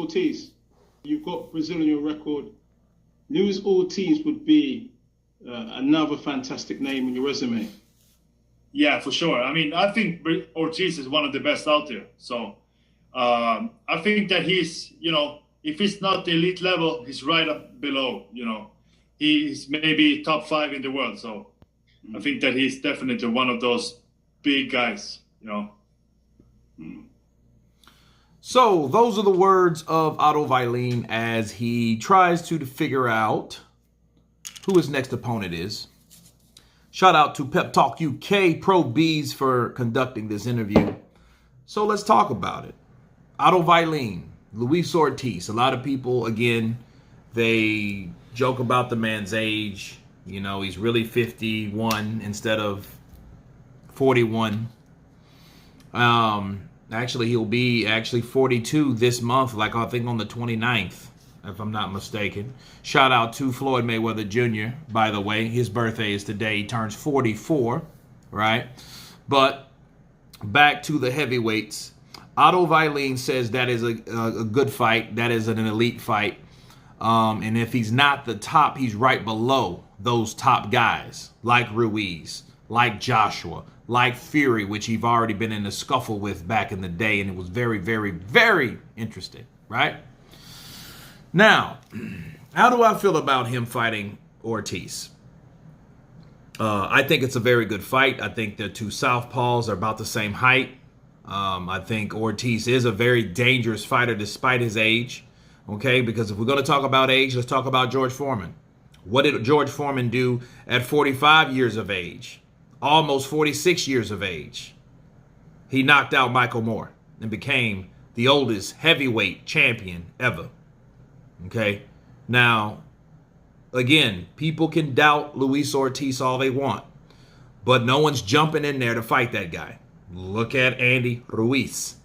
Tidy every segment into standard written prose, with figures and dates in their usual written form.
Ortiz. You've got Brazil on your record. Luis Ortiz would be another fantastic name on your resume. Yeah, for sure. I mean, I think Ortiz is one of the best out there. So I think that he's, if he's not the elite level, he's right up below. He's maybe top 5 in the world. So I think that he's definitely one of those big guys. So those are the words of Otto Wallin as he tries to figure out who his next opponent is. Shout out to Pep Talk UK Pro Bees for conducting this interview. So let's talk about it. Otto Wallin, Luis Ortiz. A lot of people, again, they joke about the man's age. He's really 51 instead of 41. Actually, he'll be 42 this month, like I think on the 29th, if I'm not mistaken. Shout out to Floyd Mayweather Jr., by the way. His birthday is today. He turns 44, right? But back to the heavyweights. Otto Wallin says that is a good fight. That is an elite fight. And if he's not the top, he's right below those top guys, like Ruiz, like Joshua, like Fury, which he've already been in a scuffle with back in the day, and it was very, very, very interesting, right? Now, how do I feel about him fighting Ortiz? I think it's a very good fight. I think the two southpaws are about the same height. I think Ortiz is a very dangerous fighter despite his age, okay? Because if we're going to talk about age, let's talk about George Foreman. What did George Foreman do at 45 years of age? Almost 46 years of age? He knocked out Michael Moore and became the oldest heavyweight champion ever. Okay? Now, again, people can doubt Luis Ortiz all they want, but no one's jumping in there to fight that guy. Look at Andy Ruiz.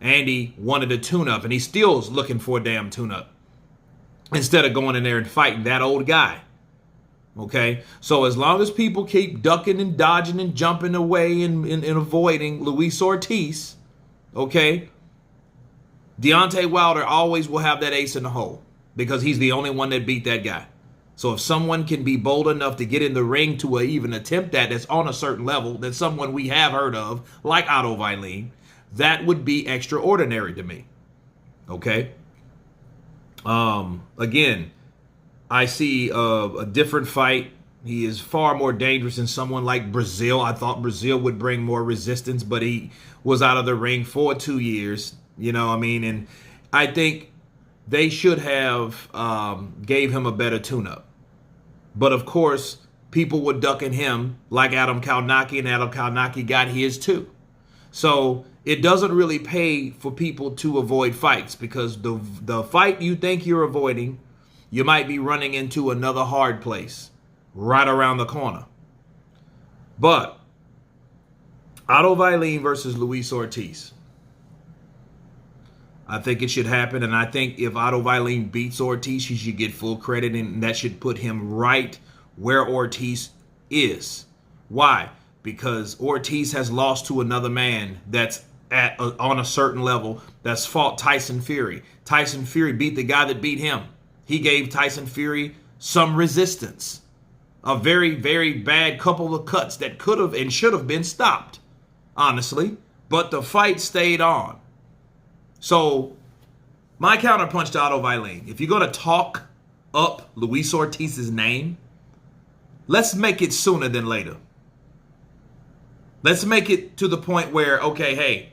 Andy wanted a tune-up, and he still is looking for a damn tune-up instead of going in there and fighting that old guy. Okay? So as long as people keep ducking and dodging and jumping away and avoiding Luis Ortiz, okay, Deontay Wilder always will have that ace in the hole because he's the only one that beat that guy. So if someone can be bold enough to get in the ring to even attempt that's on a certain level, that someone we have heard of, like Otto Wallin, that would be extraordinary to me. Okay? Again, I see a different fight. He is far more dangerous than someone like Brazil. I thought Brazil would bring more resistance, but he was out of the ring for 2 years. And I think they should have gave him a better tune-up. But of course, people were ducking him like Adam Kalnaki, and Adam Kalnaki got his too. So it doesn't really pay for people to avoid fights, because the fight you think you're avoiding, you might be running into another hard place right around the corner. But Otto Wallin versus Luis Ortiz, I think it should happen. And I think if Otto Wallin beats Ortiz, he should get full credit, and that should put him right where Ortiz is. Why? Because Ortiz has lost to another man that's on a certain level, that's fought Tyson Fury. Tyson Fury beat the guy that beat him. He gave Tyson Fury some resistance. A very, very bad couple of cuts that could have and should have been stopped, honestly. But the fight stayed on. So my counterpunch to Otto Wallin, if you're going to talk up Luis Ortiz's name, let's make it sooner than later. Let's make it to the point where, okay, hey,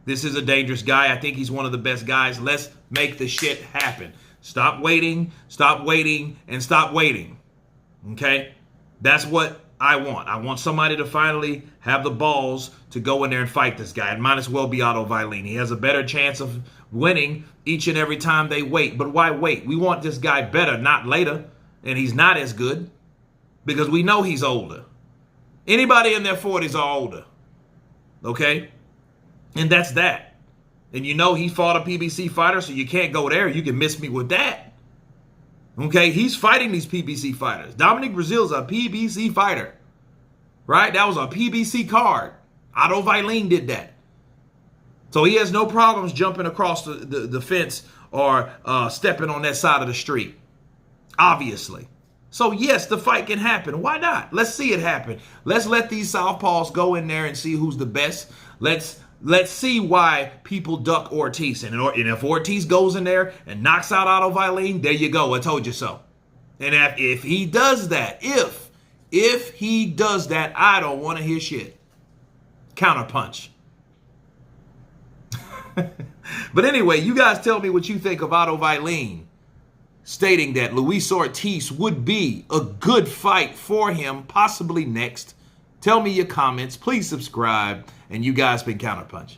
this is a dangerous guy. I think he's one of the best guys. Let's make the shit happen. Stop waiting, and stop waiting. Okay? That's what I want. I want somebody to finally have the balls to go in there and fight this guy. It might as well be Otto Wallin. He has a better chance of winning each and every time they wait. But why wait? We want this guy better, not later. And he's not as good because we know he's older. Anybody in their 40s are older. Okay? And that's that. And he fought a PBC fighter, so you can't go there. You can miss me with that. Okay? He's fighting these PBC fighters. Dominic Brazil's a PBC fighter. Right? That was a PBC card. Otto Wallin did that. So he has no problems jumping across the fence or stepping on that side of the street. Obviously. So yes, the fight can happen. Why not? Let's see it happen. Let's let these southpaws go in there and see who's the best. Let's see why people duck Ortiz. And if Ortiz goes in there and knocks out Otto Wallin, there you go. I told you so. And if he does that, if he does that, I don't want to hear shit. Counterpunch. But anyway, you guys tell me what you think of Otto Wallin stating that Luis Ortiz would be a good fight for him, possibly next. Tell me your comments. Please subscribe. And you guys been Counterpunch.